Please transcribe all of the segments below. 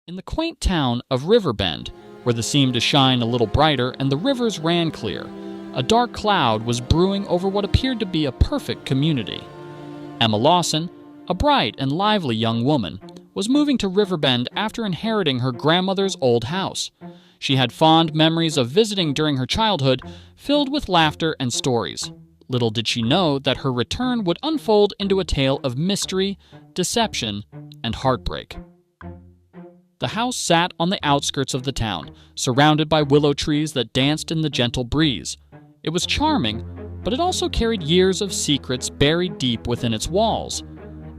In the quaint town of Riverbend, where the seemed to shine a little brighter and the rivers ran clear, a dark cloud was brewing over what appeared to be a perfect community. Emma Lawson, a bright and lively young woman, was moving to Riverbend after inheriting her grandmother's old house. She had fond memories of visiting during her childhood, filled with laughter and stories. Little did she know that her return would unfold into a tale of mystery, deception, and heartbreak. The house sat on the outskirts of the town, surrounded by willow trees that danced in the gentle breeze. It was charming, but it also carried years of secrets buried deep within its walls.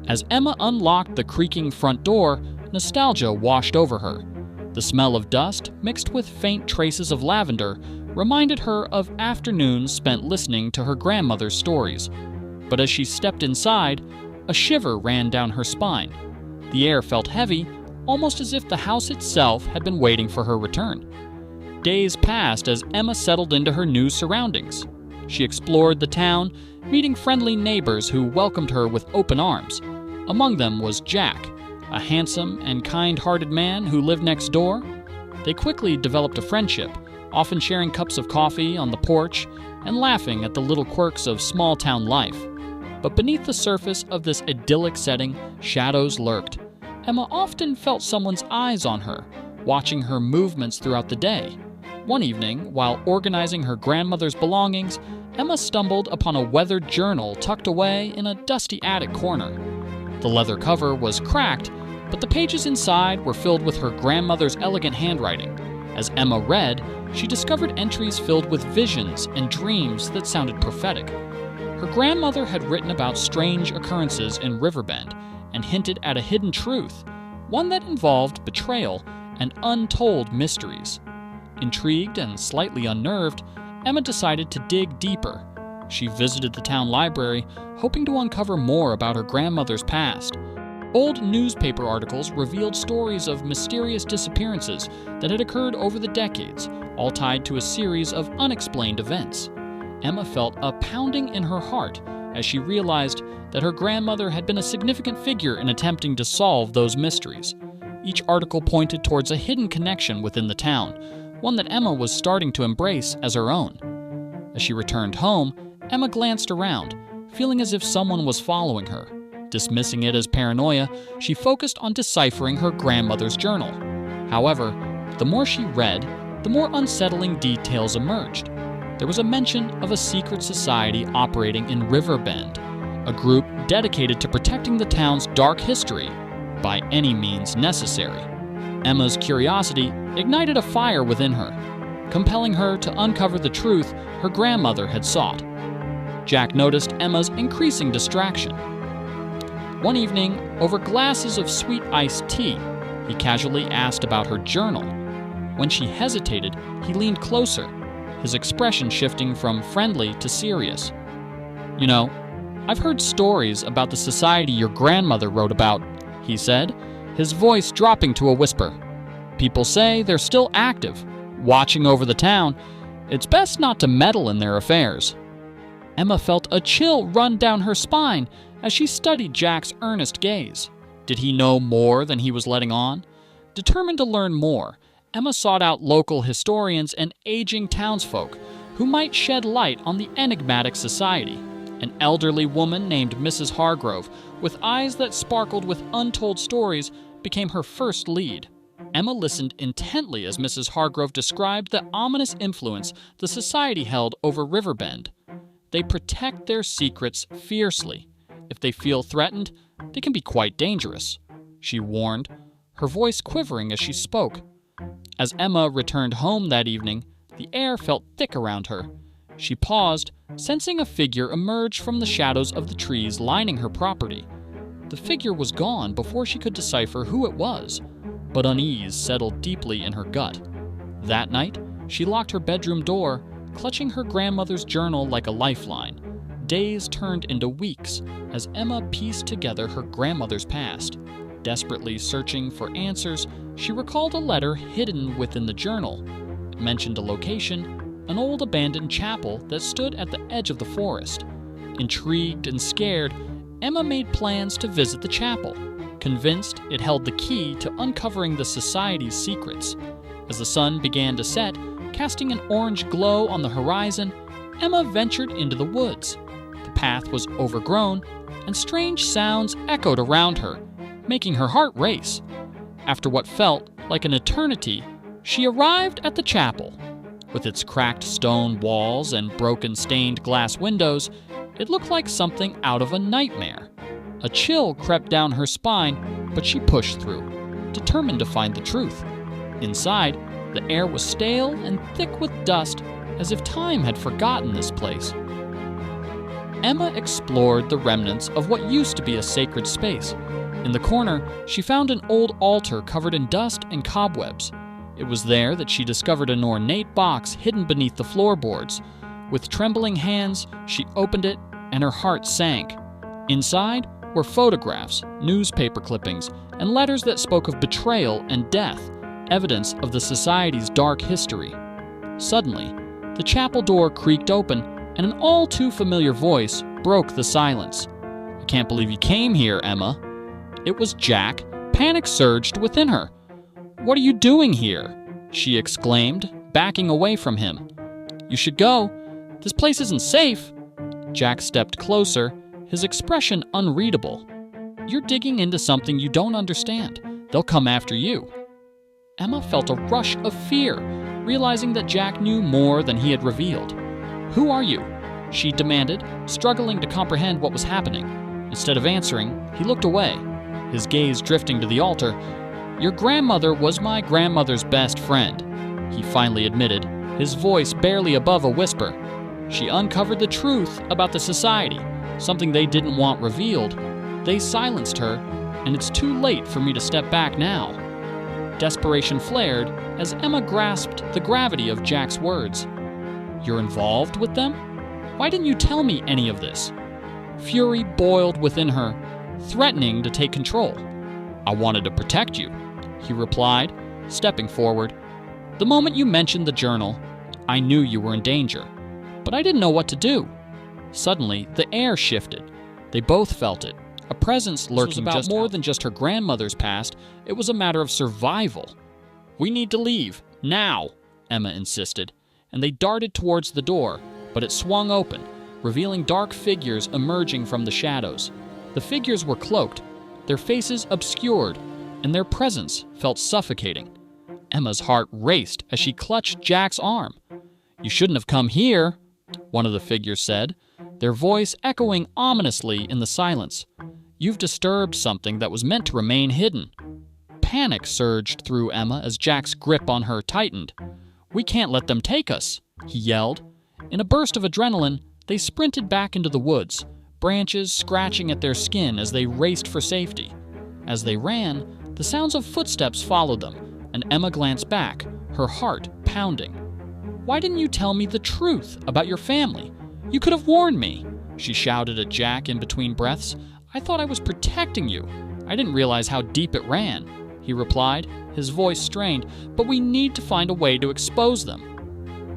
As Emma unlocked the creaking front door, nostalgia washed over her. The smell of dust, mixed with faint traces of lavender, reminded her of afternoons spent listening to her grandmother's stories. But as she stepped inside, a shiver ran down her spine. The air felt heavy, almost as if the house itself had been waiting for her return. Days passed as Emma settled into her new surroundings. She explored the town, meeting friendly neighbors who welcomed her with open arms. Among them was Jack, a handsome and kind-hearted man who lived next door. They quickly developed a friendship, often sharing cups of coffee on the porch and laughing at the little quirks of small-town life. But beneath the surface of this idyllic setting, shadows lurked. Emma often felt someone's eyes on her, watching her movements throughout the day. One evening, while organizing her grandmother's belongings, Emma stumbled upon a weathered journal tucked away in a dusty attic corner. The leather cover was cracked, but the pages inside were filled with her grandmother's elegant handwriting. As Emma read, she discovered entries filled with visions and dreams that sounded prophetic. Her grandmother had written about strange occurrences in Riverbend and hinted at a hidden truth, one that involved betrayal and untold mysteries. Intrigued and slightly unnerved, Emma decided to dig deeper. She visited the town library, hoping to uncover more about her grandmother's past. Old newspaper articles revealed stories of mysterious disappearances that had occurred over the decades, all tied to a series of unexplained events. Emma felt a pounding in her heart as she realized that her grandmother had been a significant figure in attempting to solve those mysteries. Each article pointed towards a hidden connection within the town, one that Emma was starting to embrace as her own. As she returned home, Emma glanced around, feeling as if someone was following her. Dismissing it as paranoia, she focused on deciphering her grandmother's journal. However, the more she read, the more unsettling details emerged. There was a mention of a secret society operating in Riverbend, a group dedicated to protecting the town's dark history by any means necessary. Emma's curiosity ignited a fire within her, compelling her to uncover the truth her grandmother had sought. Jack noticed Emma's increasing distraction. One evening, over glasses of sweet iced tea, he casually asked about her journal. When she hesitated, he leaned closer, his expression shifting from friendly to serious. "You know, I've heard stories about the society your grandmother wrote about," he said, his voice dropping to a whisper. "People say they're still active, watching over the town. It's best not to meddle in their affairs." Emma felt a chill run down her spine as she studied Jack's earnest gaze. Did he know more than he was letting on? Determined to learn more, Emma sought out local historians and aging townsfolk who might shed light on the enigmatic society. An elderly woman named Mrs. Hargrove, with eyes that sparkled with untold stories, became her first lead. Emma listened intently as Mrs. Hargrove described the ominous influence the society held over Riverbend. They protect their secrets fiercely. If they feel threatened, they can be quite dangerous, she warned, her voice quivering as she spoke. As Emma returned home that evening, the air felt thick around her. She paused, sensing a figure emerge from the shadows of the trees lining her property. The figure was gone before she could decipher who it was, but unease settled deeply in her gut. That night, she locked her bedroom door, clutching her grandmother's journal like a lifeline. Days turned into weeks as Emma pieced together her grandmother's past. Desperately searching for answers, she recalled a letter hidden within the journal. It mentioned a location, an old abandoned chapel that stood at the edge of the forest. Intrigued and scared, Emma made plans to visit the chapel. convinced it held the key to uncovering the society's secrets. As the sun began to set, casting an orange glow on the horizon, Emma ventured into the woods. The path was overgrown, and strange sounds echoed around her, making her heart race. After what felt like an eternity, she arrived at the chapel. With its cracked stone walls and broken stained glass windows, it looked like something out of a nightmare. A chill crept down her spine, but she pushed through, determined to find the truth. Inside, the air was stale and thick with dust, as if time had forgotten this place. Emma explored the remnants of what used to be a sacred space. In the corner, she found an old altar covered in dust and cobwebs. It was there that she discovered an ornate box hidden beneath the floorboards. With trembling hands, she opened it, and her heart sank. Inside were photographs, newspaper clippings, and letters that spoke of betrayal and death, evidence of the society's dark history. Suddenly, the chapel door creaked open, and an all-too-familiar voice broke the silence. "I can't believe you came here, Emma." It was Jack. Panic surged within her. "What are you doing here?" she exclaimed, backing away from him. "You should go. This place isn't safe." Jack stepped closer, his expression unreadable. "You're digging into something you don't understand. They'll come after you." Emma felt a rush of fear, realizing that Jack knew more than he had revealed. "Who are you?" she demanded, struggling to comprehend what was happening. Instead of answering, he looked away, his gaze drifting to the altar. "Your grandmother was my grandmother's best friend," he finally admitted, his voice barely above a whisper. "She uncovered the truth about the society, something they didn't want revealed. They silenced her, and it's too late for me to step back now." Desperation flared as Emma grasped the gravity of Jack's words. "You're involved with them? Why didn't you tell me any of this?" Fury boiled within her, threatening to take control. "I wanted to protect you," he replied, stepping forward. "The moment you mentioned the journal, I knew you were in danger, but I didn't know what to do." Suddenly, the air shifted. They both felt it. A presence lurking just more than just her grandmother's past. It was a matter of survival. "We need to leave, now," Emma insisted, and they darted towards the door, but it swung open, revealing dark figures emerging from the shadows. The figures were cloaked, their faces obscured, and their presence felt suffocating. Emma's heart raced as she clutched Jack's arm. "You shouldn't have come here," one of the figures said, their voice echoing ominously in the silence. "You've disturbed something that was meant to remain hidden." Panic surged through Emma as Jack's grip on her tightened. "We can't let them take us," he yelled. In a burst of adrenaline, they sprinted back into the woods, branches scratching at their skin as they raced for safety. As they ran, the sounds of footsteps followed them, and Emma glanced back, her heart pounding. "Why didn't you tell me the truth about your family? You could have warned me," she shouted at Jack in between breaths. "I thought I was protecting you. I didn't realize how deep it ran," he replied, his voice strained. "But we need to find a way to expose them."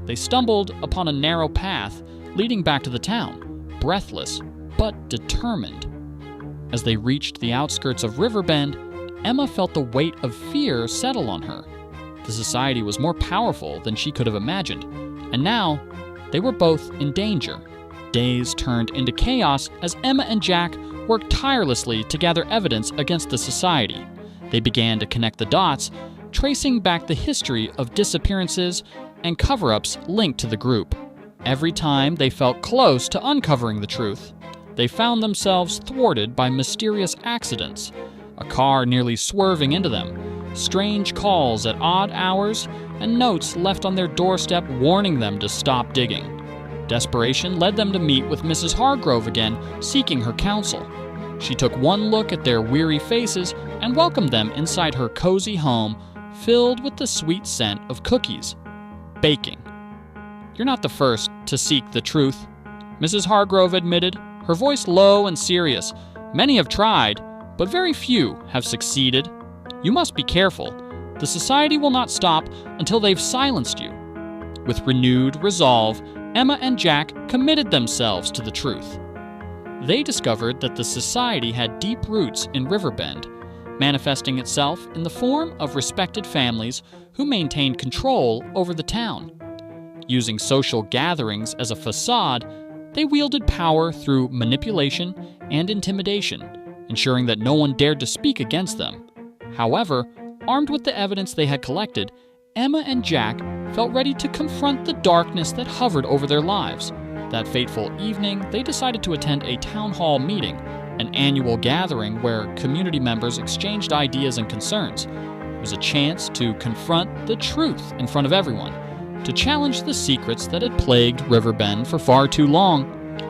They stumbled upon a narrow path leading back to the town, breathless but determined. As they reached the outskirts of Riverbend, Emma felt the weight of fear settle on her. The society was more powerful than she could have imagined, and now they were both in danger. Days turned into chaos as Emma and Jack worked tirelessly to gather evidence against the society. They began to connect the dots, tracing back the history of disappearances and cover-ups linked to the group. Every time they felt close to uncovering the truth, they found themselves thwarted by mysterious accidents, a car nearly swerving into them, strange calls at odd hours, and notes left on their doorstep warning them to stop digging. Desperation led them to meet with Mrs. Hargrove again, seeking her counsel. She took one look at their weary faces and welcomed them inside her cozy home, filled with the sweet scent of cookies. Baking. "You're not the first to seek the truth," Mrs. Hargrove admitted, her voice low and serious. "Many have tried, but very few have succeeded. You must be careful. The society will not stop until they've silenced you." With renewed resolve, Emma and Jack committed themselves to the truth. They discovered that the society had deep roots in Riverbend. manifesting itself in the form of respected families who maintained control over the town. Using social gatherings as a facade, they wielded power through manipulation and intimidation, ensuring that no one dared to speak against them. However, armed with the evidence they had collected, Emma and Jack felt ready to confront the darkness that hovered over their lives. That fateful evening, they decided to attend a town hall meeting, an annual gathering where community members exchanged ideas and concerns. It was a chance to confront the truth in front of everyone, to challenge the secrets that had plagued Riverbend for far too long.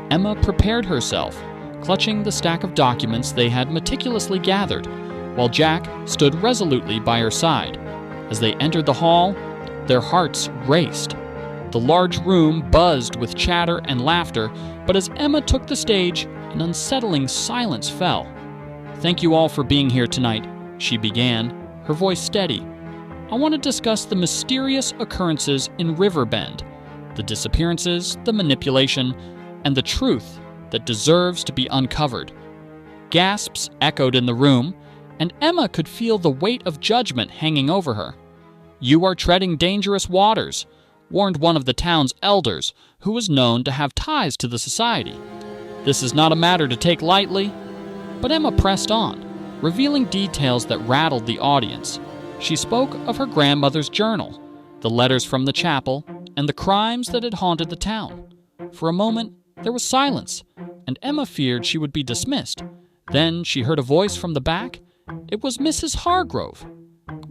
Emma prepared herself, clutching the stack of documents they had meticulously gathered, while Jack stood resolutely by her side. As they entered the hall, their hearts raced. The large room buzzed with chatter and laughter, but as Emma took the stage, an unsettling silence fell. "Thank you all for being here tonight," she began, her voice steady. "I want to discuss the mysterious occurrences in Riverbend, the disappearances, the manipulation, and the truth that deserves to be uncovered." Gasps echoed in the room, and Emma could feel the weight of judgment hanging over her. "You are treading dangerous waters," warned one of the town's elders, who was known to have ties to the society. "This is not a matter to take lightly." But Emma pressed on, revealing details that rattled the audience. She spoke of her grandmother's journal, the letters from the chapel, and the crimes that had haunted the town. For a moment, there was silence, and Emma feared she would be dismissed. Then she heard a voice from the back. It was Mrs. Hargrove.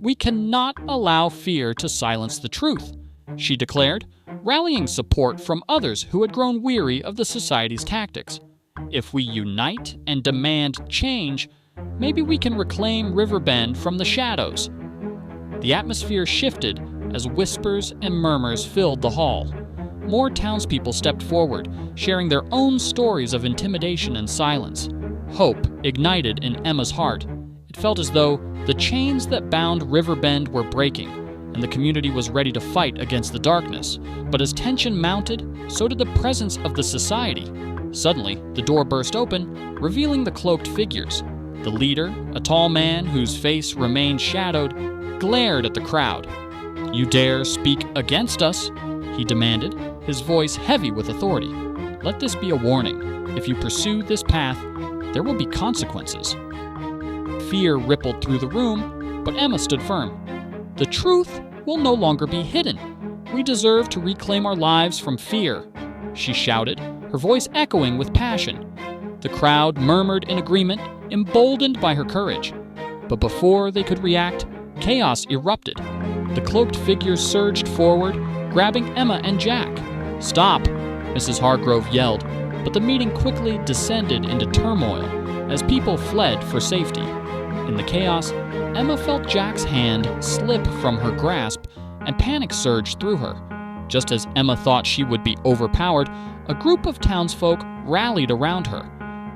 "We cannot allow fear to silence the truth," she declared, rallying support from others who had grown weary of the society's tactics. "If we unite and demand change, maybe we can reclaim Riverbend from the shadows." The atmosphere shifted as whispers and murmurs filled the hall. More townspeople stepped forward, sharing their own stories of intimidation and silence. Hope ignited in Emma's heart. It felt as though the chains that bound Riverbend were breaking, and the community was ready to fight against the darkness. But as tension mounted, so did the presence of the society. Suddenly, the door burst open, revealing the cloaked figures. The leader, a tall man whose face remained shadowed, glared at the crowd. "You dare speak against us?" he demanded, his voice heavy with authority. "Let this be a warning. If you pursue this path, there will be consequences." Fear rippled through the room, but Emma stood firm. "The truth will no longer be hidden. We deserve to reclaim our lives from fear," she shouted, her voice echoing with passion. The crowd murmured in agreement, emboldened by her courage. But before they could react, chaos erupted. The cloaked figures surged forward, grabbing Emma and Jack. "Stop!" Mrs. Hargrove yelled, but the meeting quickly descended into turmoil as people fled for safety. In the chaos, Emma felt Jack's hand slip from her grasp, and panic surged through her. Just as Emma thought she would be overpowered, a group of townsfolk rallied around her.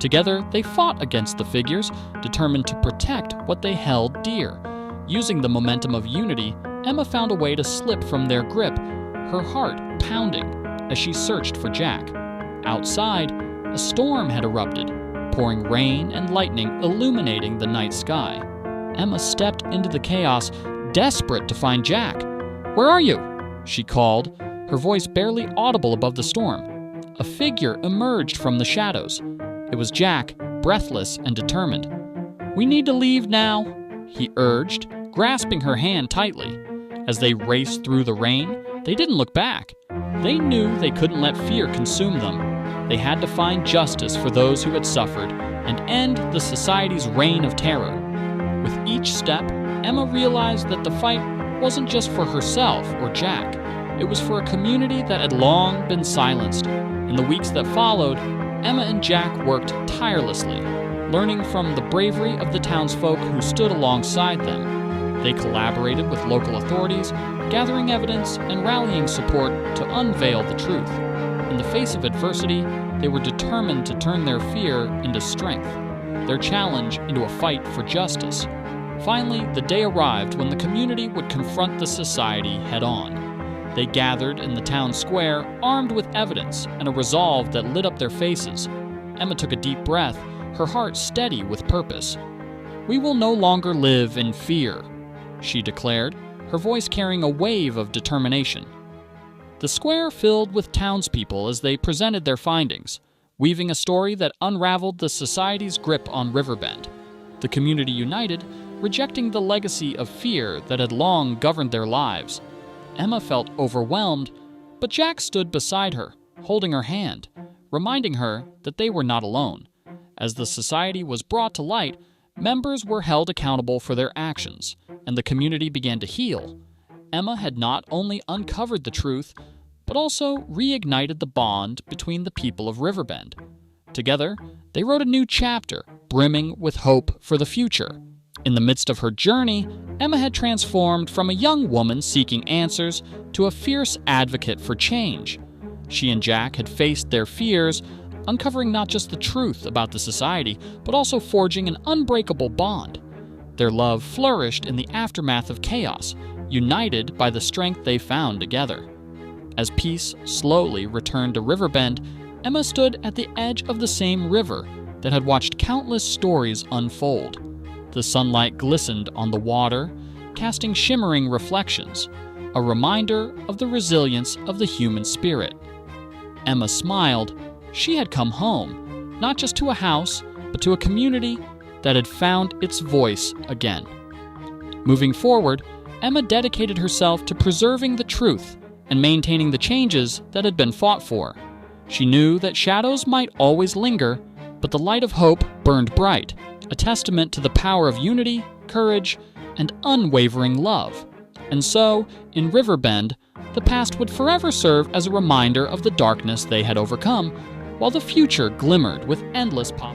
Together, they fought against the figures, determined to protect what they held dear. Using the momentum of unity, Emma found a way to slip from their grip, her heart pounding as she searched for Jack. Outside, a storm had erupted, pouring rain and lightning illuminating the night sky. Emma stepped into the chaos, desperate to find Jack. "Where are you?" she called, her voice barely audible above the storm. A figure emerged from the shadows. It was Jack, breathless and determined. "We need to leave now," he urged, grasping her hand tightly. As they raced through the rain, they didn't look back. They knew they couldn't let fear consume them. They had to find justice for those who had suffered and end the society's reign of terror. With each step, Emma realized that the fight wasn't just for herself or Jack. It was for a community that had long been silenced. In the weeks that followed, Emma and Jack worked tirelessly, learning from the bravery of the townsfolk who stood alongside them. They collaborated with local authorities, gathering evidence and rallying support to unveil the truth. In the face of adversity, they were determined to turn their fear into strength, their challenge into a fight for justice. Finally, the day arrived when the community would confront the society head-on. They gathered in the town square, armed with evidence and a resolve that lit up their faces. Emma took a deep breath, her heart steady with purpose. "We will no longer live in fear," she declared, her voice carrying a wave of determination. The square filled with townspeople as they presented their findings, weaving a story that unraveled the society's grip on Riverbend. The community united, rejecting the legacy of fear that had long governed their lives. Emma felt overwhelmed, but Jack stood beside her, holding her hand, reminding her that they were not alone. As the society was brought to light, members were held accountable for their actions, and the community began to heal. Emma had not only uncovered the truth, but also reignited the bond between the people of Riverbend. Together, they wrote a new chapter, brimming with hope for the future. In the midst of her journey, Emma had transformed from a young woman seeking answers to a fierce advocate for change. She and Jack had faced their fears, uncovering not just the truth about the society, but also forging an unbreakable bond. Their love flourished in the aftermath of chaos, united by the strength they found together. As peace slowly returned to Riverbend, Emma stood at the edge of the same river that had watched countless stories unfold. The sunlight glistened on the water, casting shimmering reflections, a reminder of the resilience of the human spirit. Emma smiled. She had come home, not just to a house, but to a community that had found its voice again. Moving forward, Emma dedicated herself to preserving the truth and maintaining the changes that had been fought for. She knew that shadows might always linger, but the light of hope burned bright, a testament to the power of unity, courage, and unwavering love. And so, in Riverbend, the past would forever serve as a reminder of the darkness they had overcome, while the future glimmered with endless possibilities.